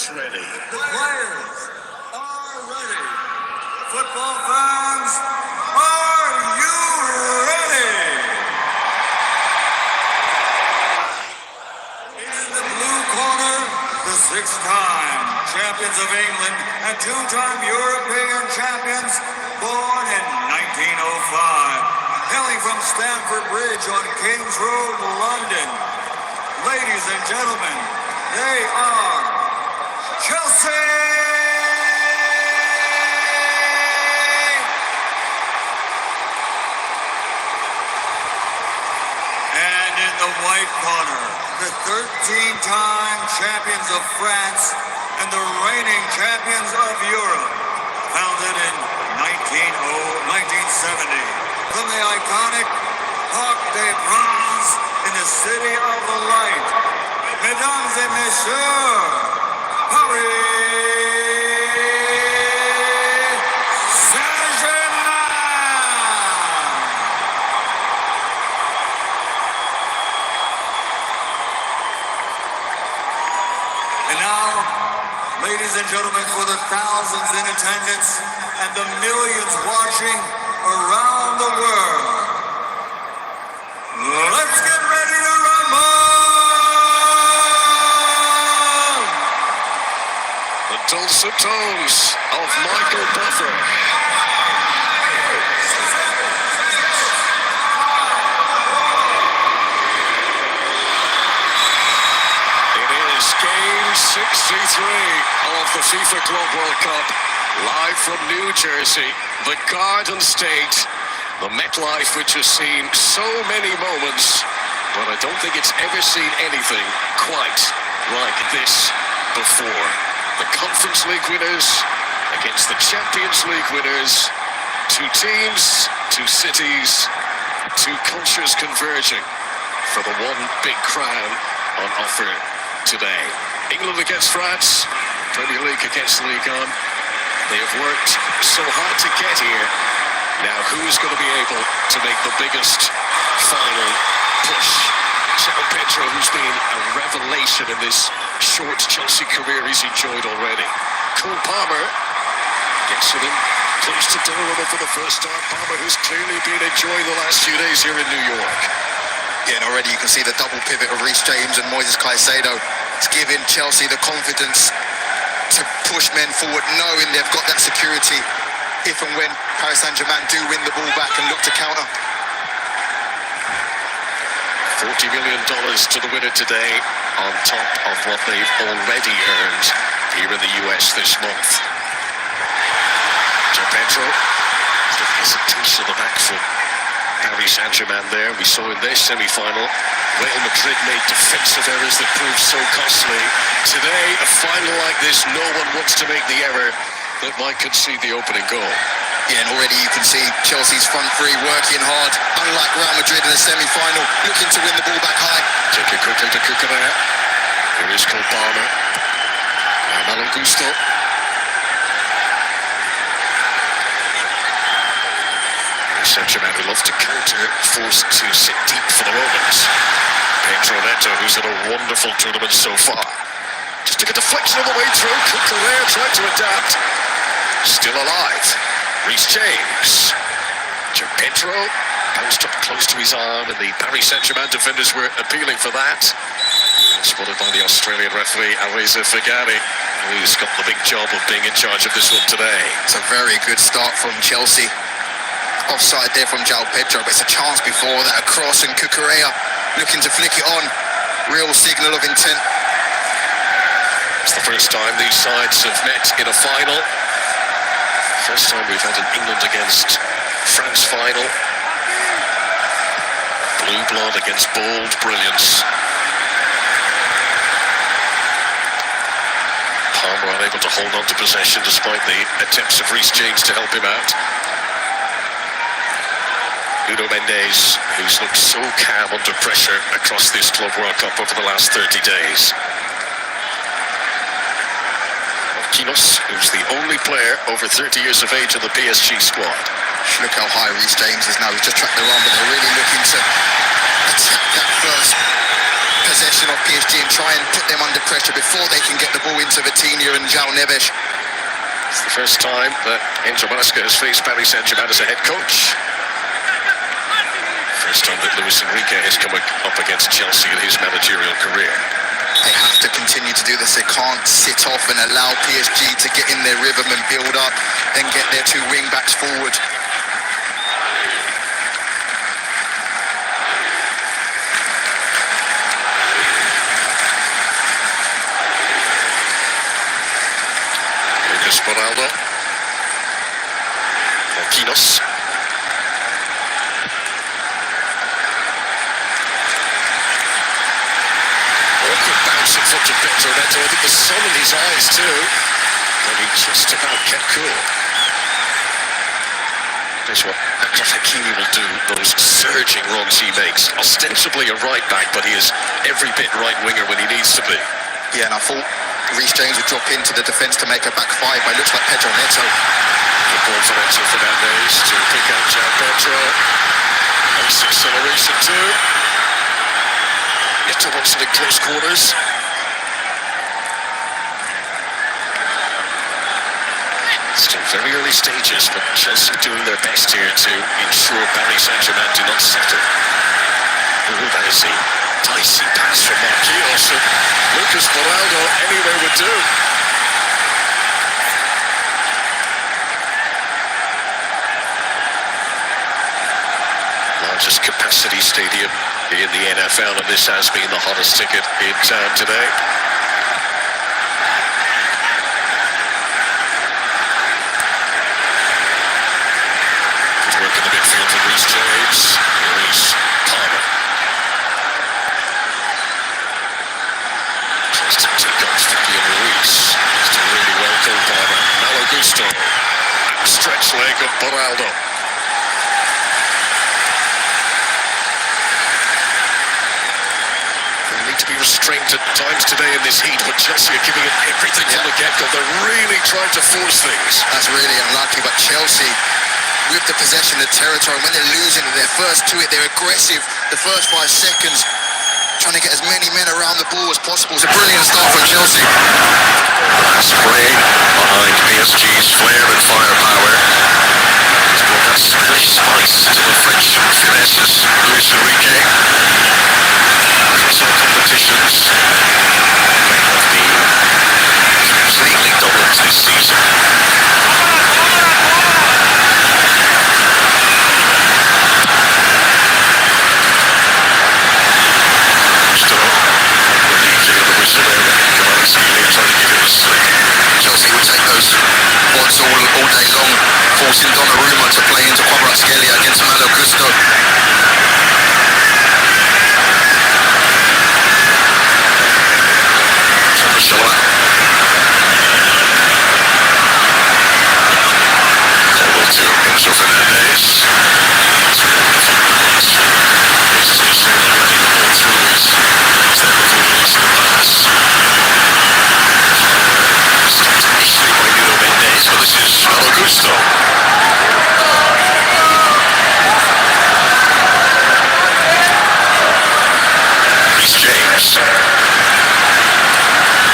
is ready. The players are ready. Football fans, are you ready? In the blue corner, the six-time champions of England and two-time European champions, born in 1905. Hailing from Stamford Bridge on King's Road, London. Ladies and gentlemen, they are Chelsea! And in the white corner, the 13-time champions of France and the reigning champions of Europe, founded in 1970. From the iconic Parc des Princes in the City of the Light, Mesdames et Messieurs, Paris Saint-Germain! And now, ladies and gentlemen, for the thousands in attendance and the millions watching around the world, let's get ready to rumble! The dulcet tones of Michael Buffer. It is game 63 of the FIFA Club World Cup, live from New Jersey, the Garden State, the MetLife, which has seen so many moments, but I don't think it's ever seen anything quite like this before. The Conference League winners against the Champions League winners. Two teams, two cities, two cultures converging for the one big crown on offer today. England against France, Premier League against Ligue 1. They have worked so hard to get here. Now, who's going to be able to make the biggest final push? João Pedro, who's been a revelation in this short Chelsea career he's enjoyed already. Cole Palmer gets it in close to Donnarumma for the first time. Palmer, who's clearly been enjoying the last few days here in New York. Yeah, and already you can see the double pivot of Reece James and Moises Caicedo. It's giving Chelsea the confidence to push men forward, knowing they've got that security if and when Paris Saint-Germain do win the ball back and look to counter. $40 million to the winner today, on top of what they've already earned here in the US this month. João Pedro, the hesitation of the back foot. Paris Saint-Germain there, we saw in their semi-final. Real Madrid made defensive errors that proved so costly. Today, a final like this, no one wants to make the error that might concede the opening goal. Yeah, and already you can see Chelsea's front three working hard, unlike Real Madrid in the semi-final, looking to win the ball back high. Take it quickly to Cucurella. Here is Cole Palmer. Now Malo Gusto. Saint-Germain would love to counter, forced to sit deep for the moment. Pedro Neto, who's had a wonderful tournament so far. Just took a deflection on the way through. Cucurella tried to adapt. Still alive. Reece James. João Pedro bounced up close to his arm, and the Paris Saint-Germain defenders were appealing for that. Spotted by the Australian referee, Aleza Fagani, who's got the big job of being in charge of this one today. It's a very good start from Chelsea. Offside there from João Pedro, but it's a chance before that. A cross, and Cucurella looking to flick it on. Real signal of intent. It's the first time these sides have met in a final. First time we've had an England against France final. Blue blood against bold brilliance. Palmer unable to hold on to possession despite the attempts of Reece James to help him out. Nuno Mendes, who's looked so calm under pressure across this Club World Cup over the last 30 days. Marquinhos, who's the only player over 30 years of age in the PSG squad. Look how high Reece James is now. He's just tracked the run, but they're really looking to attack that first possession of PSG and try and put them under pressure before they can get the ball into Vitinha and João Neves. It's the first time that Enzo Maresca has faced Paris Saint-Germain as a head coach. First time that Luis Enrique has come up against Chelsea in his managerial career. They have to continue to do this. They can't sit off and allow PSG to get in their rhythm and build up, then get their two wing backs forward. Ronaldo, Marquinhos, awkward bounce in front of Pedro Neto. I think the sun in his eyes too, and he just about kept cool. That's what Achraf Hakimi will do, those surging runs he makes. Ostensibly a right back, but he is every bit right winger when he needs to be. Yeah, and I thought Reece James would drop into the defence to make a back five, but it looks like Pedro Neto. Good ball for Enzo Fernandez to pick out João Pedro. Nice acceleration too. Neto wants it in close quarters. Still very early stages, but Chelsea doing their best here to ensure Paris Saint-Germain do not settle. Ooh, that is a dicey pass from Marquinhos. Lucas Ronaldo anywhere would do. Largest capacity stadium in the NFL, and this has been the hottest ticket in town today. Good work in the midfield for Reece James. Here is Palmer. Tries to take off Fabian Ruiz. Still really well called Palmer. Malo Gusto. Stretch leg of Ronaldo. To be restrained at times today in this heat, but Chelsea are giving it everything from the get-go. They're really trying to force things. That's really unlucky, but Chelsea with the possession of the territory, when they're losing their first to it, they're aggressive the first 5 seconds, trying to get as many men around the ball as possible. It's a brilliant start from Chelsea. Spray behind PSG's flair and firepower. He's brought that Spanish spice to the French finesses. Luis Enrique. Across all competitions, they have been completely dominant this season. Chelsea will take those odds all day long, forcing Donnarumma to play into Kvaratskhelia against Malo Gusto. Enzo Fernandez. It's wonderful. It's letting the ball through his step before he needs the pass. Stopped initially by Nuno Mendes, but this is Malo Gusto. Reece James.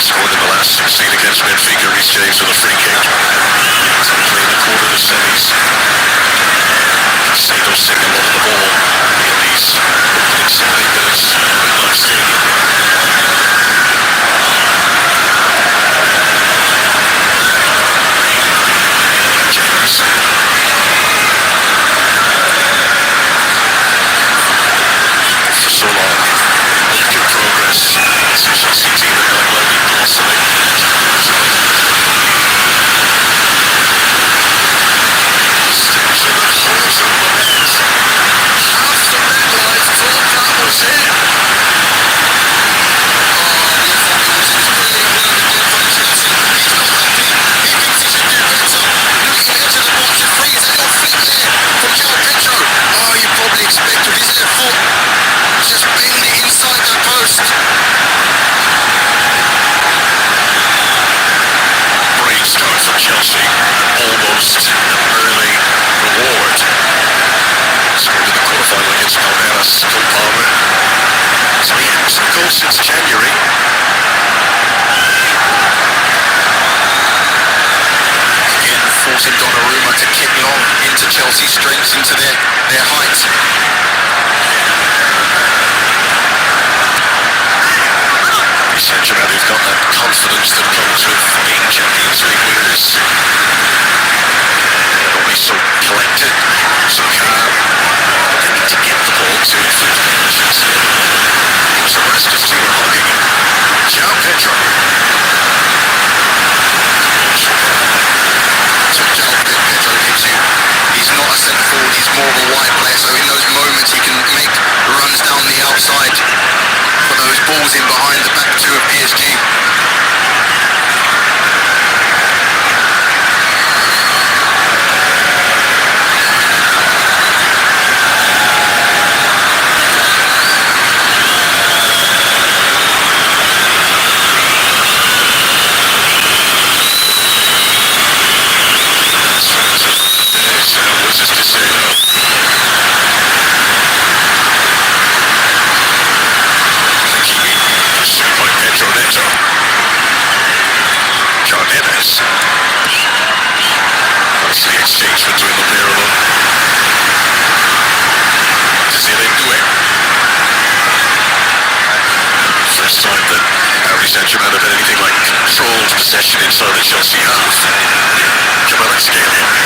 Scored in the last 16 against Benfica. Reece James with a free kick. He's going to play in the quarter of the semis. Caicedo's seen a lot of the ball in these opening 70 minutes at Live Stadium. James. For so long, making progress. It's a Chelsea team that might well be blossoming. Chelsea, almost an early reward. Scored in the quarterfinal against Palmeiras, Cole Palmer. So he ends goal since January. Again, forcing Donnarumma to kick long into Chelsea, strengths into their height. Saint-Germain have got that confidence that comes with being Champions League winners. They're always so collected, so calm. They need to get the ball to Chelsea. Gives the rest of the team a hugging. João Pedro. So João Pedro gives you, he's not a centre forward, he's more of a wide player, so in those moments he can make runs down the outside for those balls in behind the back two of PSG. Exchange between the pair of them. First time that Paris Saint-Germain have had anything like controlled possession inside the Chelsea half. Kvaratskhelia.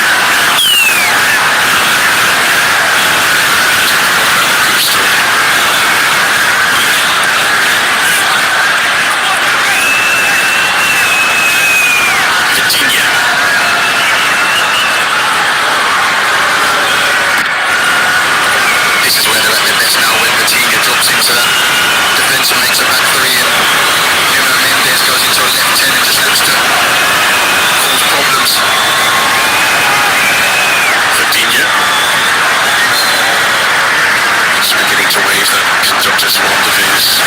Into that defence and makes a back three, and Nuno Mendes goes into a left 10 and just looks to cause problems. Ferdinand. He's beginning to wave that conductor's wand of his.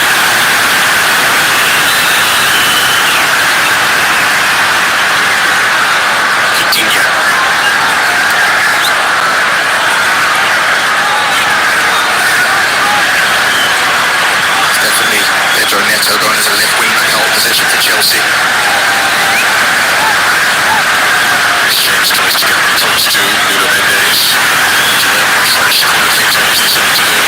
Ferdinand. Pedro Neto going as a left wing back out of position for Chelsea. James tries to get close to Nuno Mendes. Fresh corner things like this afternoon.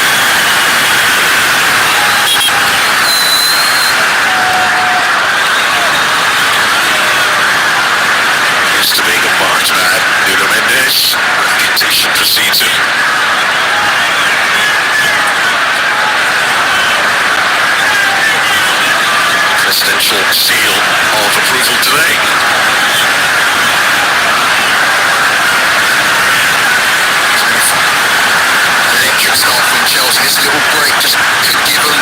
Used to being a marked man, Nuno Mendes. Reputation precedes him. Presidential seal of approval today. Electric start from Chelsea. This little break just could give them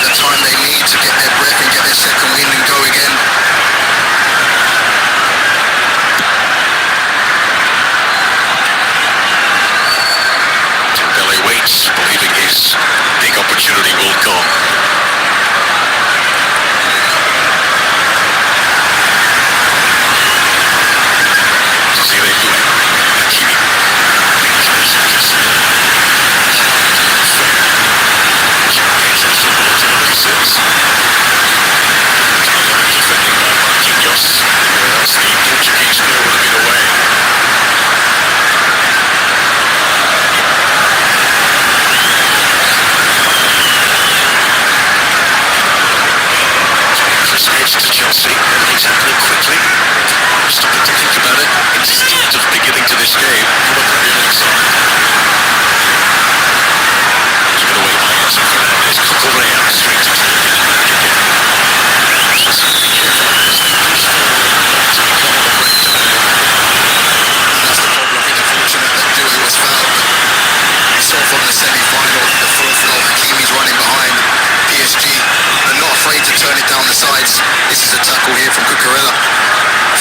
the time they need to get their breath and get their second wind and go again. Dembele waits, believing his big opportunity will come. Chelsea, everything's happening quickly. Stopping to think about it. Instinctive beginning to this game. What a Premier League side. Given away by Enzo Fernandez. Cucurella straight to just be careful as they push forward to become on the break today. That's the problem. I think unfortunate that Dewey was fouled. We saw from the semi-final, the full flow, Hakimi's running behind PSG. And not afraid to turn it down the sides. This is a tackle here from Cucurella.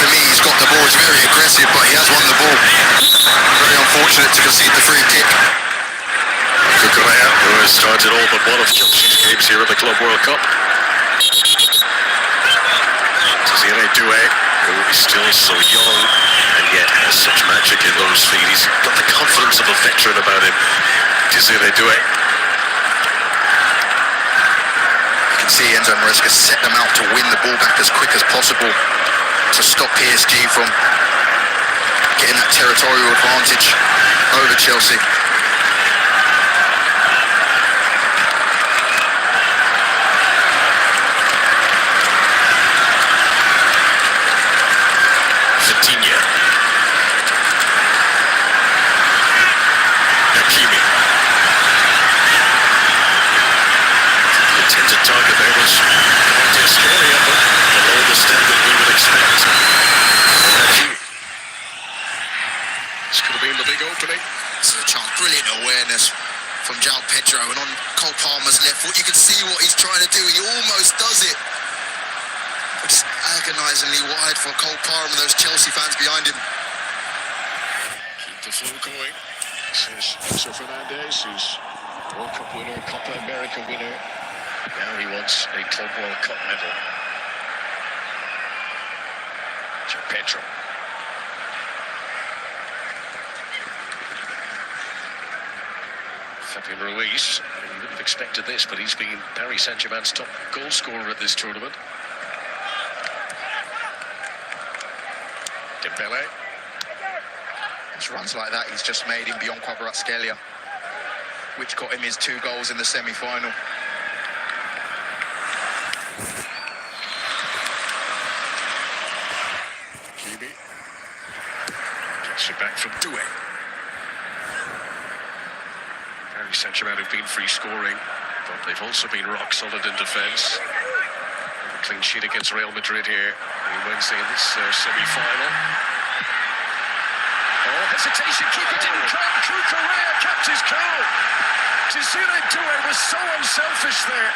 For me, he's got the ball. He's very aggressive, but he has won the ball. Very unfortunate to concede the free kick. Cucurella, who has started all but one of Chelsea's games here at the Club World Cup. Desiré Doué, who is still so young and yet has such magic in those feet. He's got the confidence of a veteran about him. Desiré Doué. see Enzo Maresca set them out to win the ball back as quick as possible to stop PSG from getting that territorial advantage over Chelsea. Pedro, and on Cole Palmer's left foot, you can see what he's trying to do. He almost does it. It's agonisingly wide for Cole Palmer and those Chelsea fans behind him. Keep the flow going. This is Enzo Fernandez, who's World Cup winner, Copa America winner. Now he wants a Club World Cup medal. Pedro. Fabian Ruiz, you wouldn't have expected this, but he's been Paris Saint-Germain's top goal scorer at this tournament. Dembele. It's runs like that he's just made him beyond Kvaratskhelia, which got him his 2 goals in the semi-final. Kimi gets it back from Doué. Paris Saint-Germain have been free scoring, but they've also been rock solid in defence. Clean sheet against Real Madrid here on Wednesday in this semi-final. Oh, hesitation, keeper didn't come. Cucurella kept his cool. Desiree Doué was so unselfish there.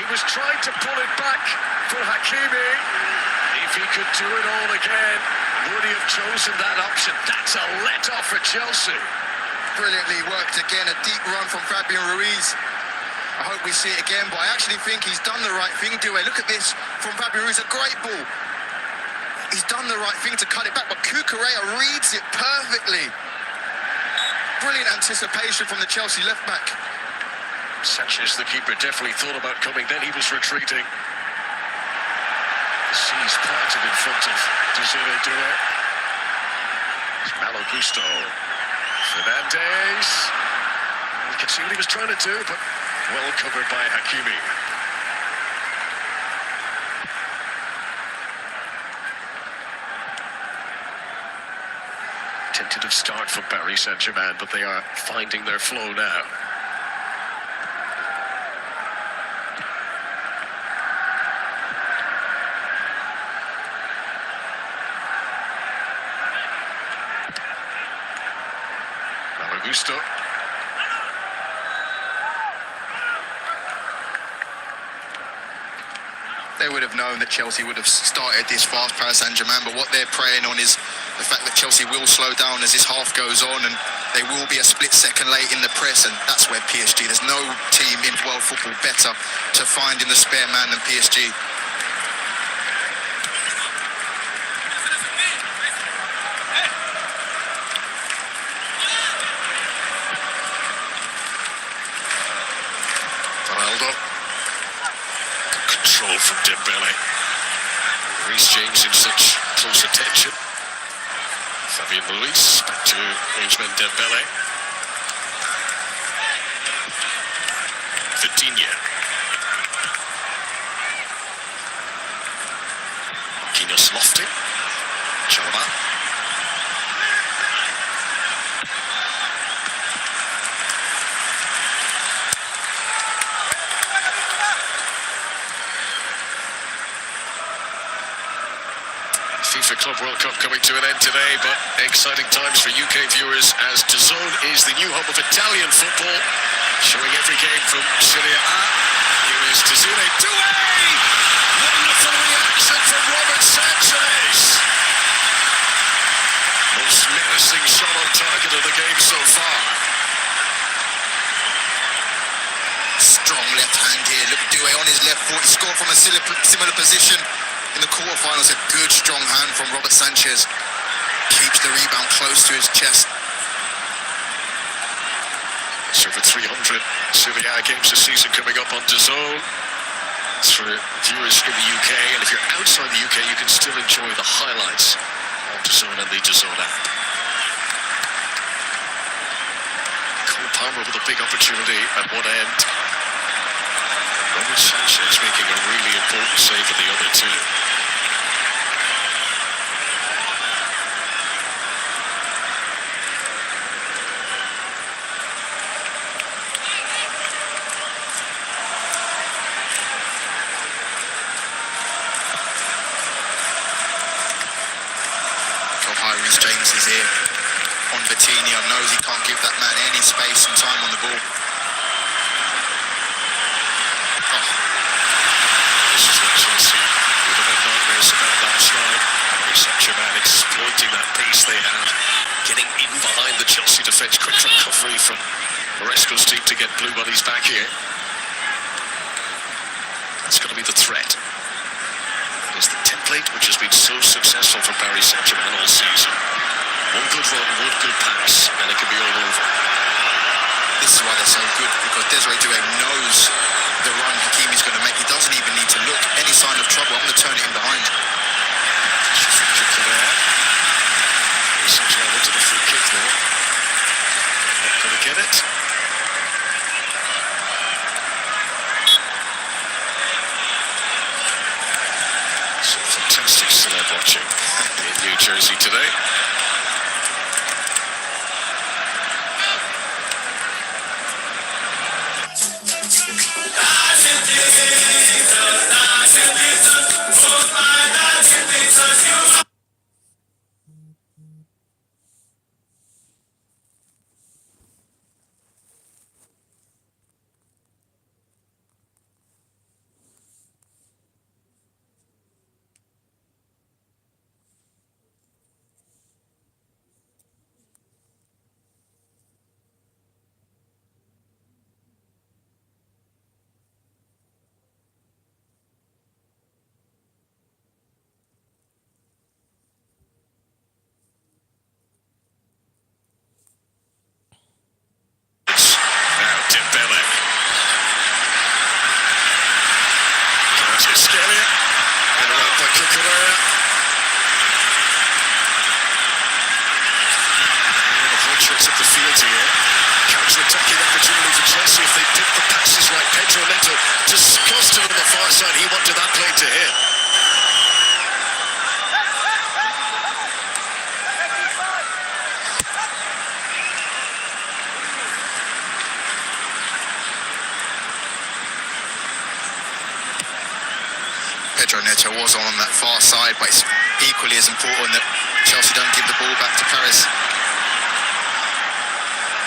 He was trying to pull it back for Hakimi. If he could do it all again, would he have chosen that option? That's a let-off for Chelsea. Brilliantly worked again, a deep run from Fabian Ruiz. I hope we see it again, but I actually think he's done the right thing, Doué. Look at this from Fabian Ruiz, a great ball. He's done the right thing to cut it back, but Cucurella reads it perfectly. Brilliant anticipation from the Chelsea left-back. Sanchez, the keeper, definitely thought about coming, then he was retreating. The seas parted in front of Desiree Doué. It's Malo Gusto. Fernandez. You can see what he was trying to do, but well covered by Hakimi. Tentative start for Paris Saint-Germain, but they are finding their flow now. Augusto. They would have known that Chelsea would have started this fast, Paris Saint-Germain, but what they're preying on is the fact that Chelsea will slow down as this half goes on, and they will be a split second late in the press, and that's where PSG, there's no team in world football better to find in the spare man than PSG. Control from Dembele. Reece James in such close attention. Fabian Ruiz back to Ousmane Dembele. Vitinha. Marquinhos lofting. Chalaba. FIFA Club World Cup coming to an end today, but exciting times for UK viewers as DAZN is the new home of Italian football, showing every game from Serie A. Here is Desiree Doué! Wonderful reaction from Robert Sanchez! Most menacing shot on target of the game so far. Strong left hand here, look at Doué on his left foot, he scored from a similar position in the quarterfinals. A good strong hand from Robert Sanchez. Keeps the rebound close to his chest. It's over 300 Serie A games this season coming up on DAZN. for viewers in the UK, and if you're outside the UK, you can still enjoy the highlights on DAZN and the DAZN app. Cole Palmer with a big opportunity at one end. Robert Sanchez making a really important save for the other two. James is here on Vitinha, knows he can't give that man any space and time on the ball. This is what Chelsea would have had nightmares about last night. Paris Saint-Germain exploiting that pace they have, getting in behind the Chelsea defence. Quick recovery from Maresco's team to get Blue Bunnies back here. That's going to be the threat. It's the template which has been so successful for Paris Saint-Germain all season. One good run, one good pass, and it can be all over. This is why they're so good, because Desiree Doué knows the run Hakimi's going to make. He doesn't even need to look. Any sign of trouble, I'm going to turn it in behind. Saint-Germain into the free kick there. Not going to get it. Some fantastic celeb watching in New Jersey today. Of the field here, counter-attacking opportunity for Chelsea if they pick the passes right. Pedro Neto disgusted on the far side. He wanted that play to hit. Pedro Neto was on that far side, but it's equally as important that Chelsea don't give the ball back to Paris.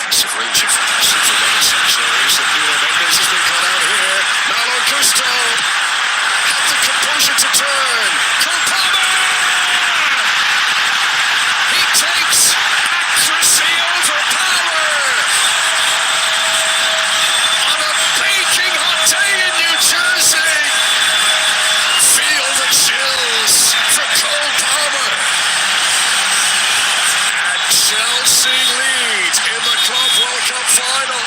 Massive range of passing for Robert Sanchez, and Nuno Mendes has been cut out here. Malo Gusto had the composure to turn. Cole Palmer! He takes accuracy over power. On a baking hot day in New Jersey. Feel the chills for Cole Palmer. And Chelsea lead in the Club World Cup final.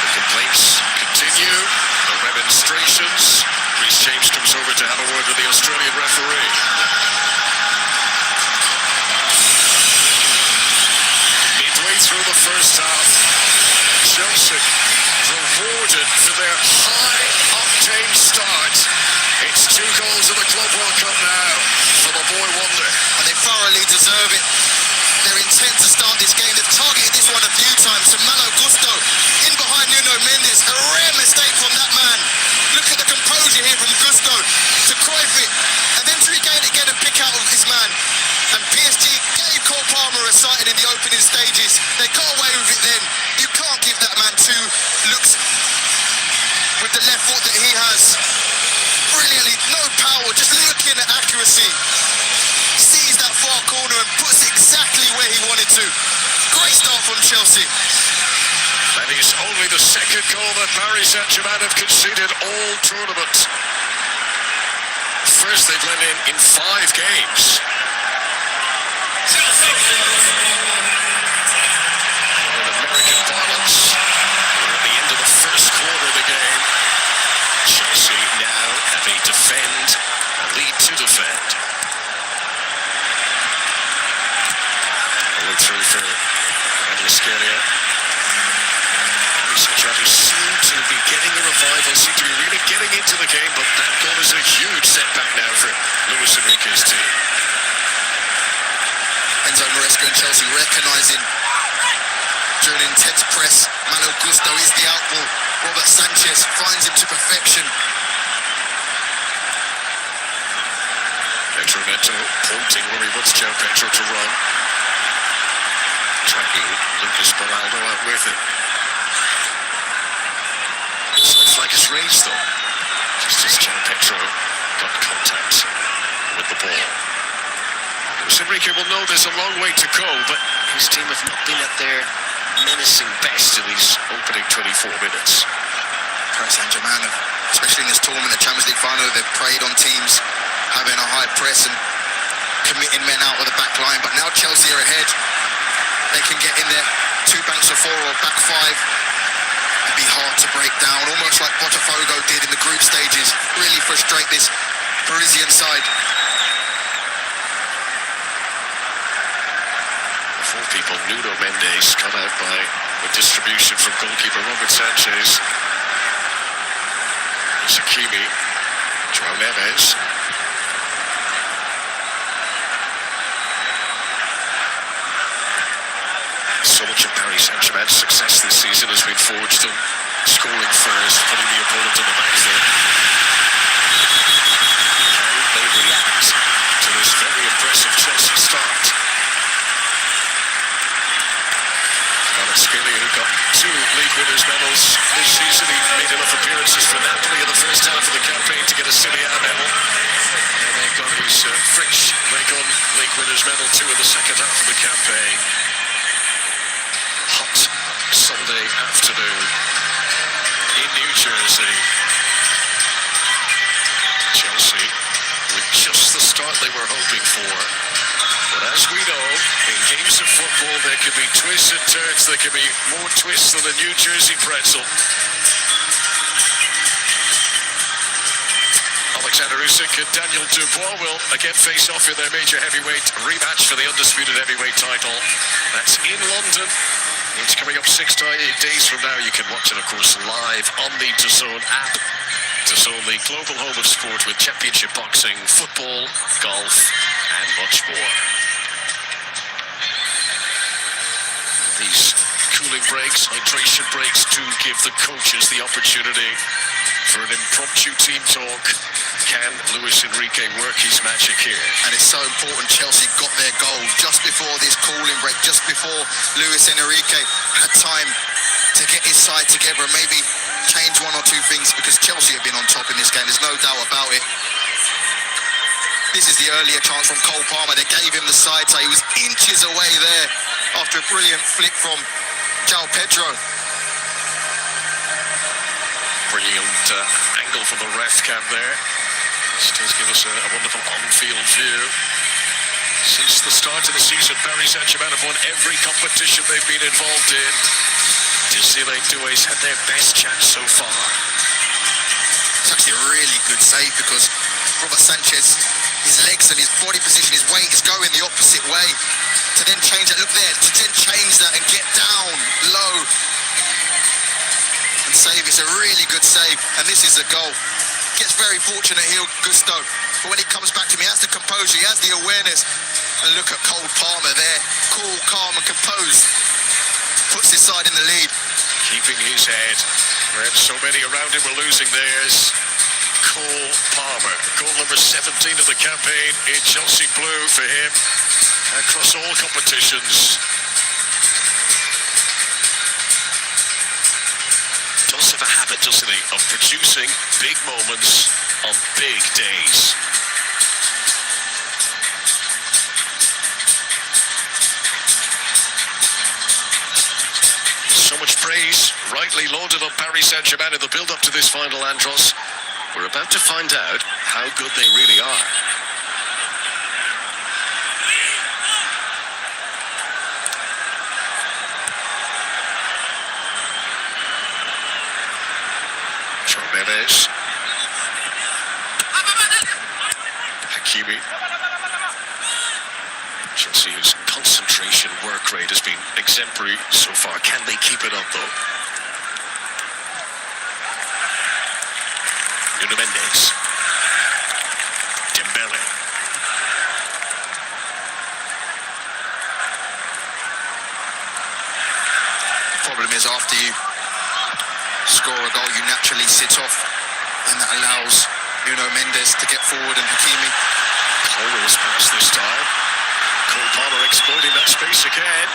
The complaints continue, the remonstrations. Reece James comes over to have a word with the Australian referee. Midway through the first half, Chelsea rewarded for their high-octane start. It's 2 goals in the Club World Cup now for the boy wonder. And they thoroughly deserve it. They're intent to start this game. They've targeted this one a few times. So Malo Gusto in behind Nuno Mendes. A rare mistake from that man. Look at the composure here from Gusto to Cruyff it, and then to regain it again and pick out of his man. And PSG gave Cole Palmer a sighting in the opening stages. They got away with it then. You can't give that man 2 looks with the left foot that he has. Brilliantly, no power, just looking at accuracy. Sees that far corner and puts it exactly where he wanted to. Great start from Chelsea. That is only the second goal that Paris Saint-Germain have conceded all tournament. first they've let in 5 games. In American parlance, we're at the end of the first quarter of the game. Chelsea now have a lead to defend. Going through for Scalia. Chelsea seem to be getting a revival, seem to be really getting into the game, but that goal is a huge setback now for Luis Enrique's team. Enzo Maresca and Chelsea recognising during intense press, Malo Gusto is the outball. Robert Sanchez finds him to perfection. Pedro Neto pointing where he wants João Pedro to run. Tracking Lucas Beraldo out with it. So the flag is raised though, just as João Pedro got contact with the ball. Luis Enrique will know there's a long way to go, but his team have not been at their menacing best in these opening 24 minutes. Paris Saint-Germain, especially in this tournament, the Champions League final, they've preyed on teams having a high press and committing men out of the back line, but now Chelsea are ahead. They can get in there, 2 banks of 4 or back 5. It'd be hard to break down, almost like Botafogo did in the group stages. Really frustrate this Parisian side. The 4 people, Nuno Mendes cut out by the distribution from goalkeeper Robert Sanchez. Sakimi, João Neves. So much of Paris Saint-Germain's success this season has been forged on scoring first, putting the opponent on the back foot. Can they react to this very impressive Chelsea start? Scalia, who got 2 league winners' medals this season. He made enough appearances for Napoli in the first half of the campaign to get a Serie A medal. And they got his French league winners' medal too in the second half of the campaign. Hot Sunday afternoon in New Jersey. Chelsea with just the start they were hoping for. But as we know, in games of football, there can be twists and turns. There can be more twists than a New Jersey pretzel. Alexander Usyk and Daniel Dubois will again face off in their major heavyweight rematch for the undisputed heavyweight title. That's in London. It's coming up 6 days from now. You can watch it, of course, live on the DAZN app. DAZN, the global home of sport with championship boxing, football, golf, and much more. These cooling breaks, hydration breaks, do give the coaches the opportunity for an impromptu team talk. Can Luis Enrique work his magic here? And it's so important Chelsea got their goal just before this cooling break, just before Luis Enrique had time to get his side together and maybe change 1 or 2 things, because Chelsea have been on top in this game, there's no doubt about it. This is the earlier chance from Cole Palmer. They gave him the side tie. He was inches away there after a brilliant flick from João Pedro. Brilliant angle from the ref cam there. This does give us a wonderful on-field view. Since the start of the season, Paris Saint-Germain have won every competition they've been involved in. Desile Doué's had their best chance so far. It's actually a really good save, because Robert Sanchez, his legs and his body position, his weight is going the opposite way. To then change that, look there, to then change that and get down low and save. It's a really good save, and this is a goal. Gets very fortunate here, Gusto, but when he comes back to me, he has the composure, he has the awareness. And look at Cole Palmer there, cool, calm and composed. Puts his side in the lead. Keeping his head when so many around him were losing theirs. Cole Palmer, goal number 17 of the campaign in Chelsea blue for him across all competitions. Does have a habit, doesn't he, of producing big moments on big days. So much praise rightly lauded on Paris Saint-Germain in the build-up to this final, Andros. We're about to find out how good they really are. Jimenez. Hakimi. Chelsea's concentration work rate has been exemplary so far. Can they keep it up though? Nuno Mendes. Dembele. The problem is after you score a goal, you naturally sit off, and that allows Nuno Mendes to get forward and Hakimi. Cole's pass this time. Cole Palmer exploiting that space again.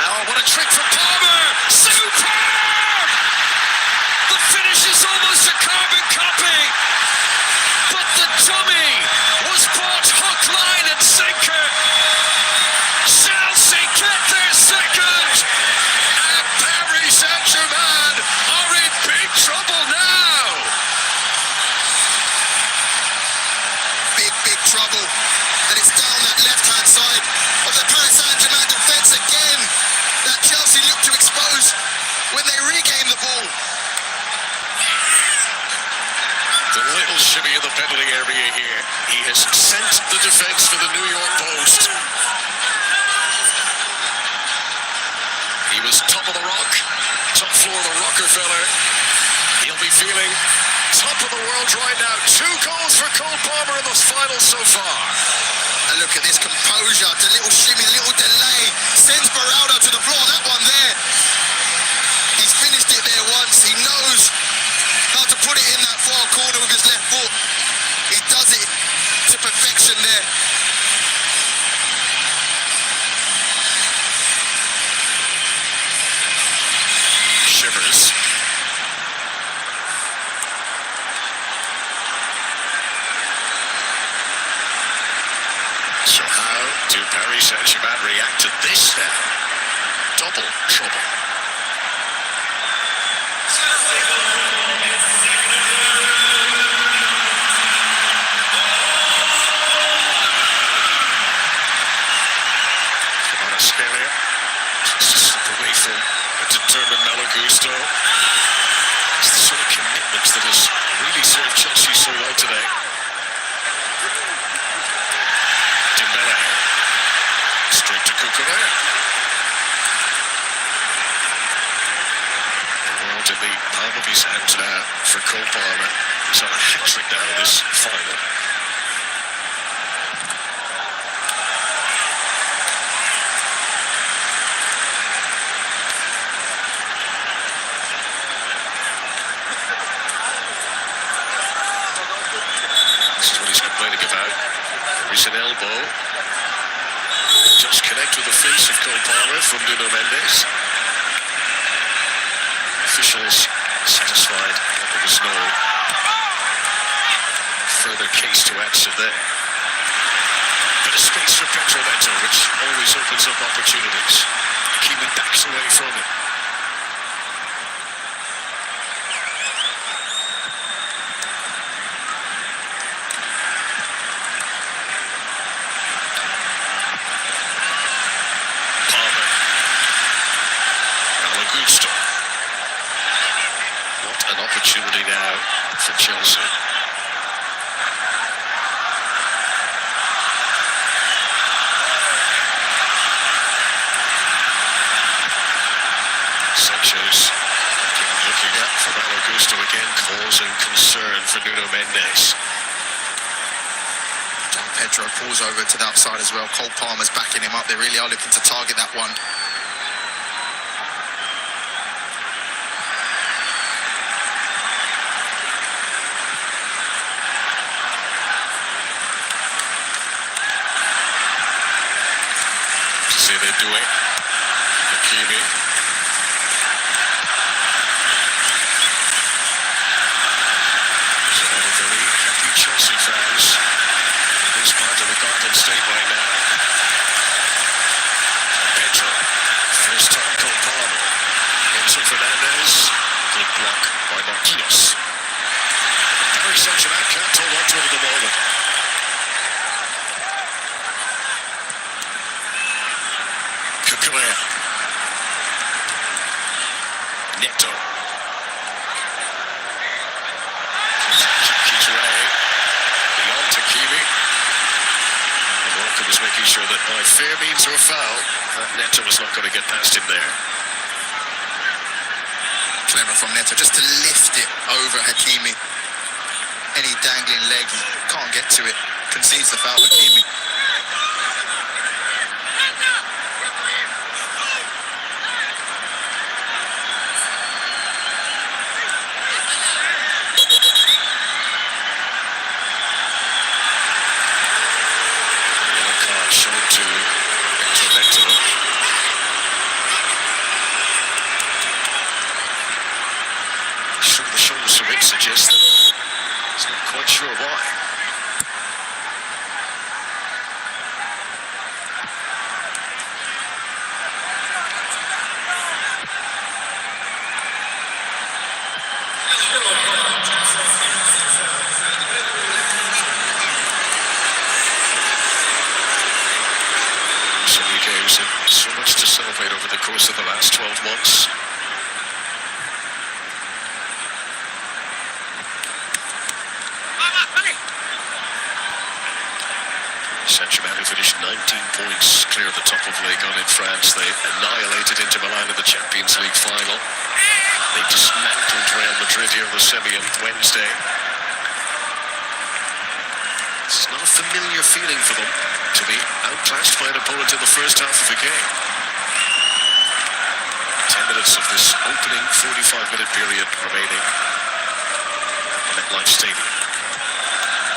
Now, what a trick from Palmer! Superb! The finish is almost a carbon copy, but the dummy was bought hook, line and sinker. Chelsea get their second, and Paris Saint-Germain are in big trouble now. Big trouble, and it's down that left-hand side of the Paris Saint-Germain defence again that Chelsea look to expose when they regain the ball. The little shimmy in the penalty area here. He has sent the defence for the New York Post. He was top of the rock, top floor of the Rockefeller. He'll be feeling top of the world right now. 2 goals for Cole Palmer in the final so far. And look at this composure, the little shimmy, the little delay, sends Beraldo to the floor. That one there, he's finished it there once. He knows how to put it in that far corner with his left foot. He does it to perfection there. Shivers. So how do Paris Saint-Germain react to this now? Double trouble. Australia. Just away from a determined Malagusto. It's the sort of commitment that has really served Chelsea so well today. Dembele. Straight to Kukurea. The world in the palm of his hand now for Cole Palmer. He's on a hat-trick now in this final. Complaining about. There is an elbow. Just connect with the face of Cole Palmer from Nuno Mendes. Officials satisfied that there was no further case to answer there. But a space for Petrovento, which always opens up opportunities. Keeping backs away from it. What an opportunity now for Chelsea. Sanchez looking up for Malagusto again, causing concern for Nuno Mendes. Pedro pulls over to the outside as well. Cole Palmer's backing him up. They really are looking to target that one. See they're doing. Hakimi. So a lot of very happy Chelsea fans in this part of the Garden State right now. Pedro. First time Cole Palmer. Enzo Fernandez. Good block by Marquinhos. Paris Saint-Germain can't hold on to it at the moment. Cucurella. Neto. Kizray. Beyond to Kimi. And Walker was making sure that by fair means or foul, that Neto was not going to get past him there. Clever from Neto, just to lift it over Hakimi. Any dangling leg, he can't get to it. Concedes the foul, Hakimi. Yellow card shown to Neto. The shoulders from him suggest that he's not quite sure why. So many games and so much to celebrate over the course of the last 12 months. Saint-Germain who finished 19 points clear of the top of Ligue 1 in France. They annihilated Inter Milan in the Champions League final. They dismantled Real Madrid here on the semi on Wednesday. It's not a familiar feeling for them to be outclassed by an opponent in the first half of the game. 10 minutes of this opening 45-minute period remaining at MetLife Stadium.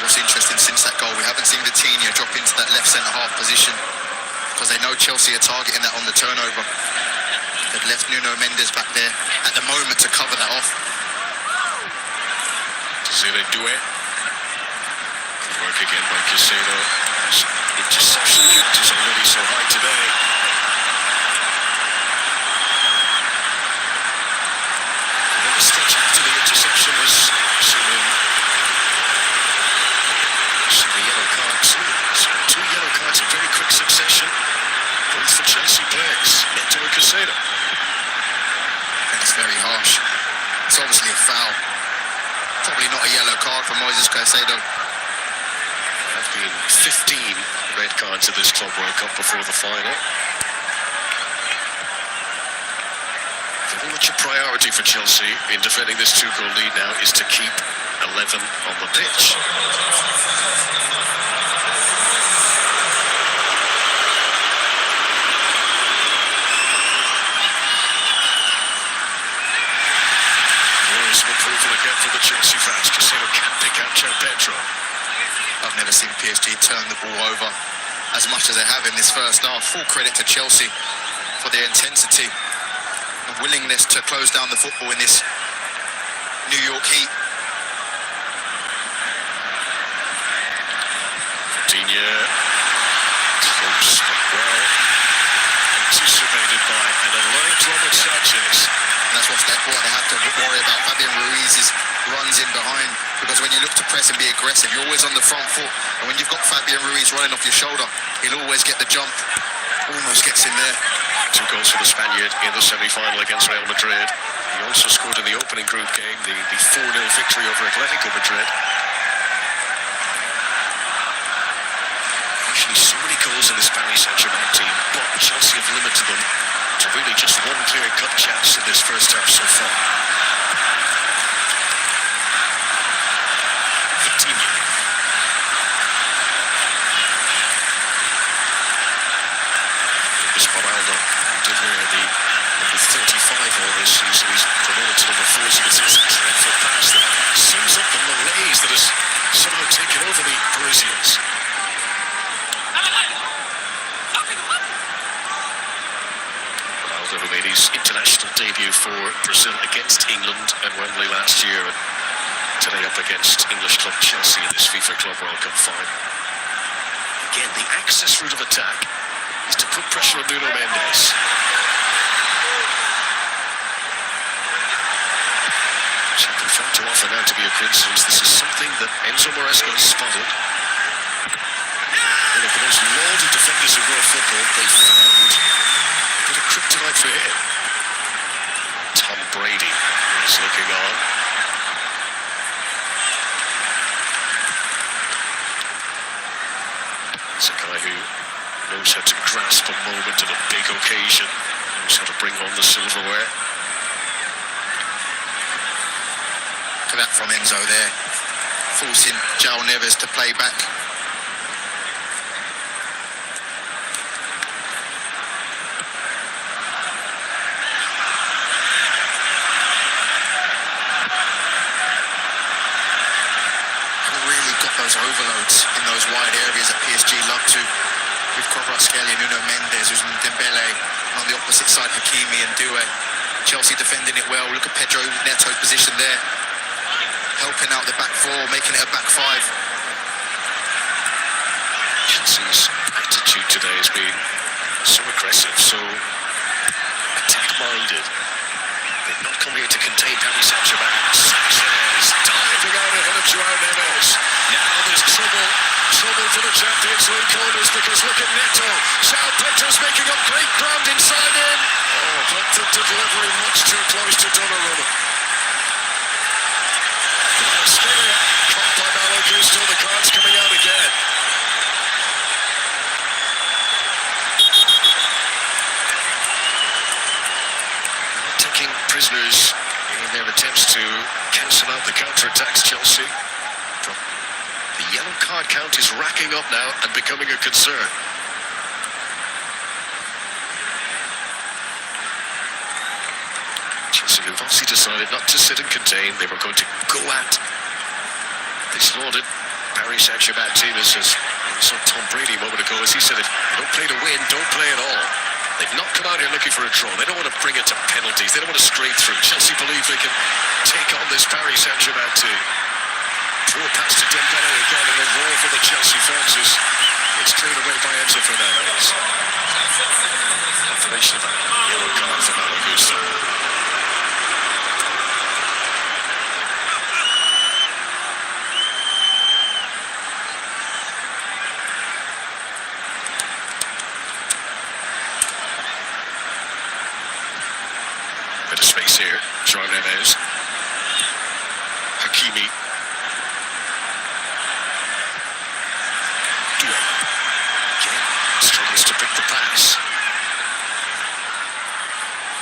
What's interesting, since that goal, we haven't seen Vitinha drop into that left centre-half position because they know Chelsea are targeting that on the turnover. They've left Nuno Mendes back there at the moment to cover that off. Desiree Doué. Good work again by Caicedo. His interception count is already so high today. And then the stretch after the interception was seen the yellow card too. So 2 yellow cards in very quick succession, both for Chelsea players, Neto and Caicedo. I think it's very harsh. It's obviously a foul. Probably not a yellow card for Moises Caicedo. There have been 15 red cards in this Club World Cup before the final. Very much a priority for Chelsea in defending this 2-goal lead now is to keep 11 on the pitch. Approval again for the Chelsea fans. Caicedo can't pick out João Pedro. I've never seen PSG turn the ball over as much as they have in this first half. Full credit to Chelsea for their intensity and willingness to close down the football in this New York heat. Vitinha, close but well anticipated by an alert Robert Sanchez. And that's what they have to worry about. Fabian Ruiz's runs in behind, because when you look to press and be aggressive, you're always on the front foot. And when you've got Fabian Ruiz running off your shoulder, he'll always get the jump. Almost gets in there. 2 goals for the Spaniard in the semi-final against Real Madrid. He also scored in the opening group game, the 4-0 victory over Atletico Madrid. Actually, so many goals in this Paris Saint-Germain team, but Chelsea have limited them to really just one clear-cut chance in this first half so far. Vitinha. Esmeralda did wear the number 35 all this season. He's promoted to number 4, so you can see it's a dreadful pass that sums up the malaise that has somehow taken over the Parisians. Who made his international debut for Brazil against England at Wembley last year, and today up against English club Chelsea in this FIFA Club World Cup final. Again, the access route of attack is to put pressure on Nuno Mendes. Which I prefer to offer now to be a coincidence. This is something that Enzo Maresca has spotted. One of the most lauded defenders in world football, they found a bit of kryptonite for him. Tom Brady is looking on. He's a guy who knows how to grasp a moment at a big occasion, knows how to bring home the silverware. Look at that from Enzo there, forcing João Neves to play back. Those overloads in those wide areas that PSG love to, with Kvaratskhelia, Nuno Mendes, who's Dembele, and on the opposite side Hakimi and Doué. Chelsea defending it well. Look at Pedro Neto's position there, helping out the back four, making it a back five. Chelsea's attitude today has been so aggressive, so attack-minded. They've not come here to contain Paris Saint-Germain. Sanchez diving out ahead of João Neves. Now there's trouble for the Champions League corners, because look at Neto. João Pedro's making up great ground inside him. Oh, but the delivery much too close to Donnarumma. Australia caught by Malo Gusto. The cards coming out again. Taking prisoners in their attempts to cancel out the counter-attacks, Chelsea. The yellow card count is racking up now and becoming a concern. Chelsea have obviously decided not to sit and contain. They were going to go at this lauded Paris Saint-Germain team. As saw Tom Brady a moment ago, as he said, if you don't play to win, don't play at all. They've not come out here looking for a draw. They don't want to bring it to penalties. They don't want to scrape through. Chelsea believe they can take on this Paris Saint-Germain team. Poor pass to Dembele again, and a roar for the Chelsea fans as it's cleared away by Enzo Fernandez. Confirmation of that yellow card for Malo Gusto. Bit of space here. João Neves. Hakimi. Struggles to pick the pass.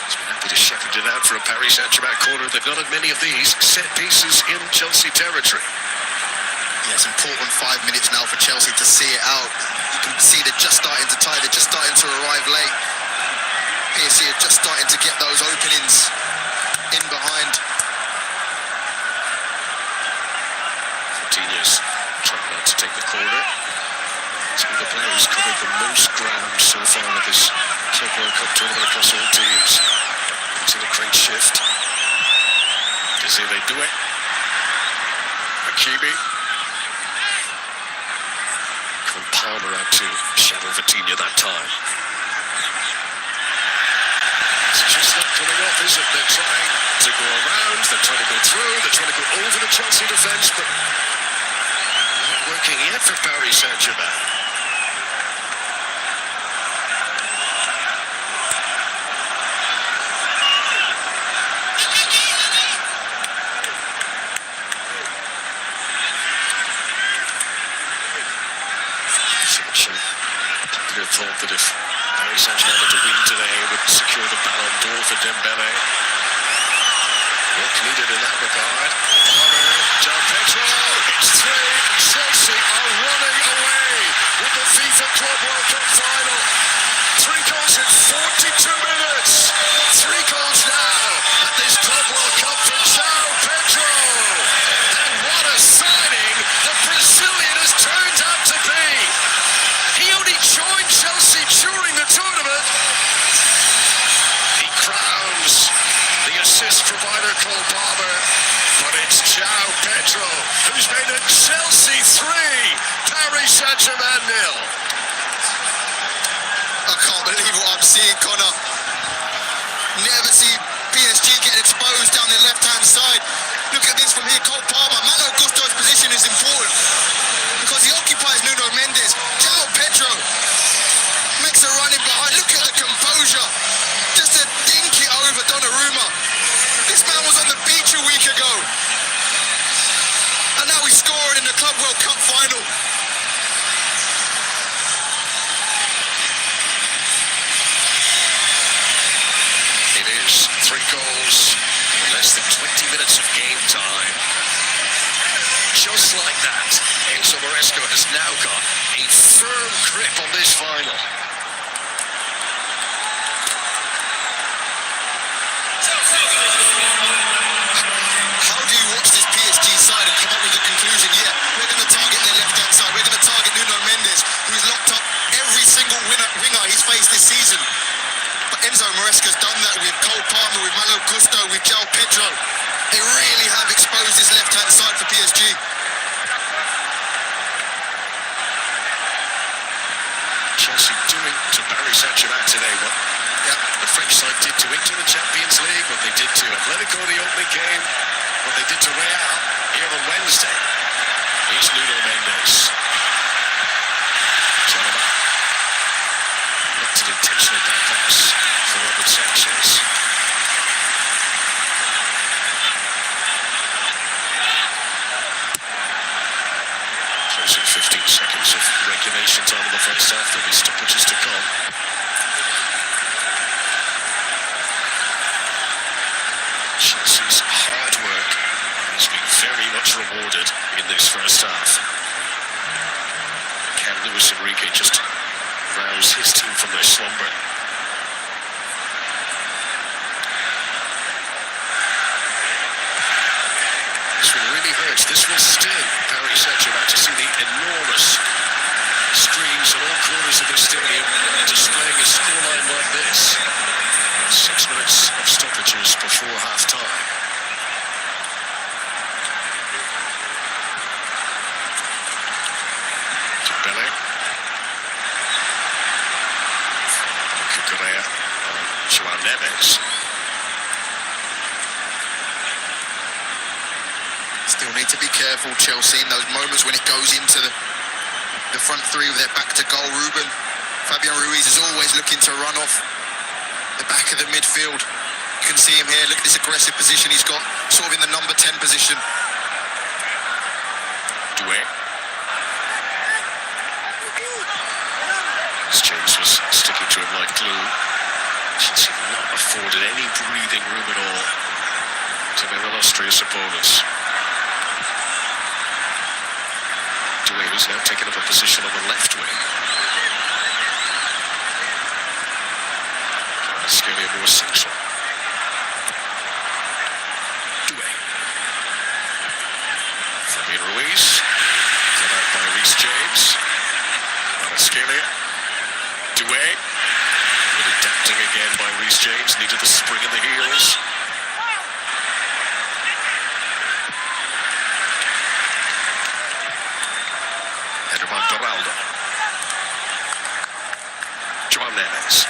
He's been happy to shepherd it out for a Paris Saint-Germain corner. They've not had many of these set pieces in Chelsea territory. Yeah, it's important 5 minutes now for Chelsea to see it out. You can see they're just starting to tie, they're just starting to arrive late. PSG are just starting to get those openings in behind. Coutinho's trying not to take the corner. He's been the player who's covered the most ground so far of this Club World Cup tournament across all teams. Puts in a great shift. Desiré Doué. Hakimi. Cole Palmer out to shadow Vitinha that time. It's just not coming off, is it? They're trying to go around, they're trying to go through, they're trying to go over the Chelsea defence, but not working yet for Paris Saint-Germain. Popular thought that if Paris Saint-Germain had to win today, it would secure the Ballon d'Or for Dembele. Work needed in that regard. Palmer, João Pedro, it's three. Chelsea are running away with the FIFA Club World Cup final. 3 goals in 42 minutes. 3 goals now at this Club World Cup for João Pedro. And what a signing the Brazilian has turned out to be. He only joined Chelsea during the tournament. He crowns the assist provider Cole Palmer, but it's João Pedro who's made it Chelsea 3, Paris Saint-Germain 0. I can't believe what I'm seeing, Connor. Never see PSG get exposed down the left-hand side. look at this from here. Cole Palmer, Malo Gusto's position is important because he occupies Nuno Mendes. João Pedro makes a run in behind. Look at the composure. Just to dink it over Donnarumma. This man was on the beach a week ago. And now he's scoring in the Club World Cup final. It is 3 goals in less than 20 minutes of game time. Just like that, Enzo Maresca has now got a firm grip on this final. How do you watch this PSG side and come up with the conclusion, yeah, we're going to target their left-hand side, we're going to target Nuno Mendes, who's locked up every single winger he's faced this season. But Enzo Maresca's done that with Cole Palmer, with Malo Gusto, with João Pedro. They really have exposed this left-hand side for PSG. Chelsea doing to Paris Saint-Germain today what the French side did to Inter the Champions League, what they did to Atletico the opening game, what they did to Real here on Wednesday. Here's Nuno Mendes. Chalaba. Not an intentional back pass for Robert Sanchez. Closing 15 seconds of regulation time in the first half. There'll be stoppages to come. Chelsea's hard work has been very much rewarded in this first half. Can Luis Enrique just rouse his team from their slumber? This will really hurt. This will sting Paris Saint-Germain to see the enormous screens in all corners of the stadium displaying a scoreline like this. 6 minutes of stoppages before half-time. Dembele. Cucurella and João Neves. Still need to be careful, Chelsea, in those moments when it goes into the front three with their back to goal. Fabian Ruiz is always looking to run off the back of the midfield. You can see him here. Look at this aggressive position he's got, sort of in the number 10 position. Doué. James was sticking to him like glue. Chelsea not afforded any breathing room at all to their illustrious opponents. Doué, who's now taken up a position on the left wing. Scalia more central. Doué. Fabian Ruiz. Cut out by Reece James. Scalia. Doué. Good adapting again by Reece James. Needed the spring in the heels. Header by Doraldo. João Neves.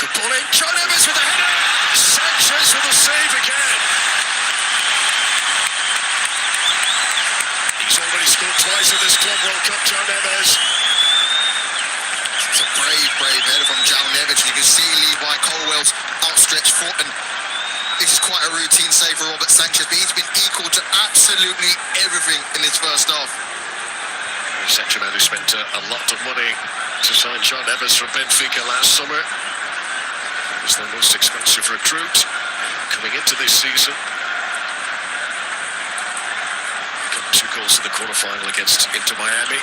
Good ball in. João Neves with a header. Sanchez with a save again. He's already scored twice in this Club World Cup, João Neves. It's a brave header from João Neves. You can see Levi Colwell's outstretched foot, and this is quite a routine save for Robert Sanchez, but he's been equal to absolutely everything in this first half. Saint-Germain, who spent a lot of money to sign João Neves from Benfica last summer. He was their most expensive recruit coming into this season. Got 2 goals in the quarter-final against Inter Miami.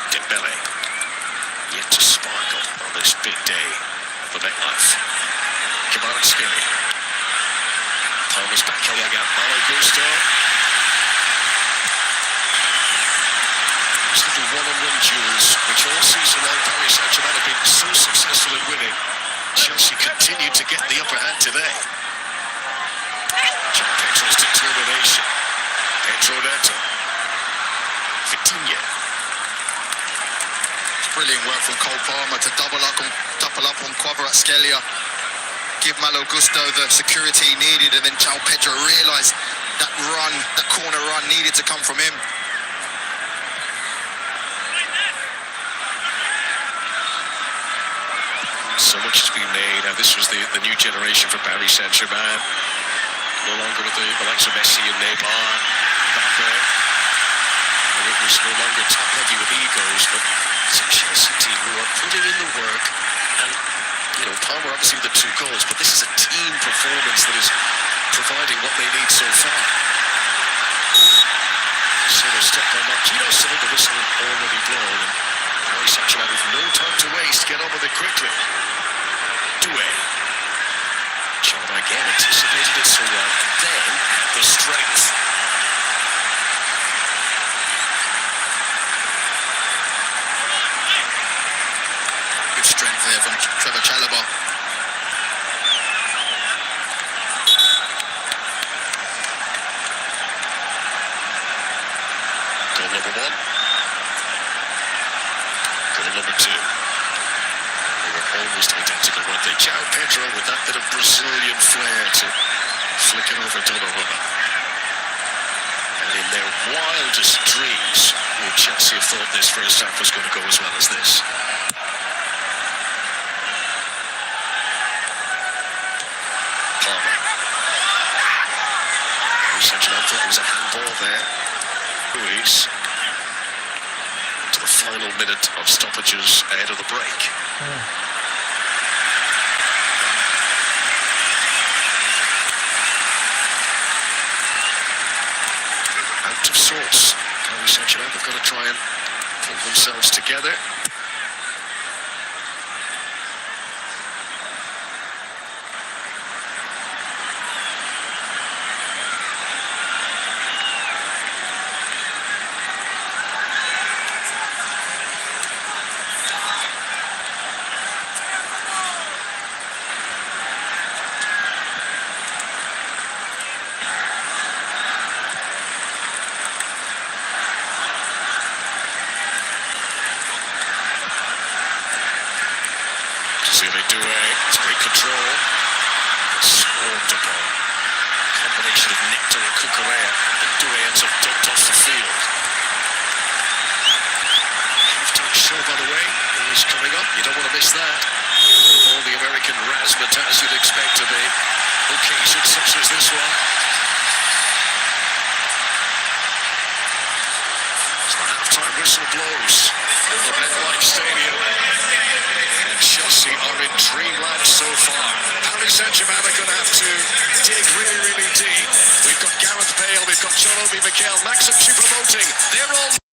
Dembele, yet to sparkle on this big day for MetLife. Kvaratskhelia. Palmer's back coming out. Malo Gusto. These little one-on-one duels, which all season long Paris Saint-Germain have been so successful in winning. Chelsea continued to get the upper hand today. João Pedro's determination. Pedro Neto. Vitinha. Brilliant work from Cole Palmer to double up on Kvaratskhelia. Give Malo Gusto the security he needed, and then João Pedro realised that corner run needed to come from him. So much has been made. Now this was the new generation for Paris Saint-Germain. No longer with the likes of Messi and Neymar back there. And it was no longer top-heavy with egos, but it's a Chelsea team who are putting in the work. And, you know, Palmer obviously with the 2 goals, but this is a team performance that is providing what they need so far. So they're stepped by Marquinhos, so the whistle already blown. And Paris Saint-Germain with no time to waste, get on with it quickly. Doué. Chaba again anticipated it so well, and then the strength. Good strength there from Trevor Chalobah. Goal number 1. Goal number 2. They were almost identical, weren't they? João Pedro with that bit of Brazilian flair to flick it over Donnarumma. And in their wildest dreams, would Chelsea have thought this first half was going to go as well as this? Palmer. Saint-Germain thought there was a handball there. Ruiz. To the final minute of stoppages ahead of the break. Out of sorts. Paris Saint-Germain have got to try and pull themselves together. It's great control. It's swarmed upon. Combination of Nectar and Cucurella, and Doué ends up dumped off the field. Half-time show, by the way, is coming up. You don't want to miss that. All the American razzmatazz you'd expect to be. Occasions such as this one. As the half-time whistle blows in the MetLife Stadium. Chelsea are in dreamland so far. Paris Saint-Germain are going to have to dig really, really deep. We've got Gareth Bale, we've got John Obi Mikel, Maxim Choupo-Moting. They're all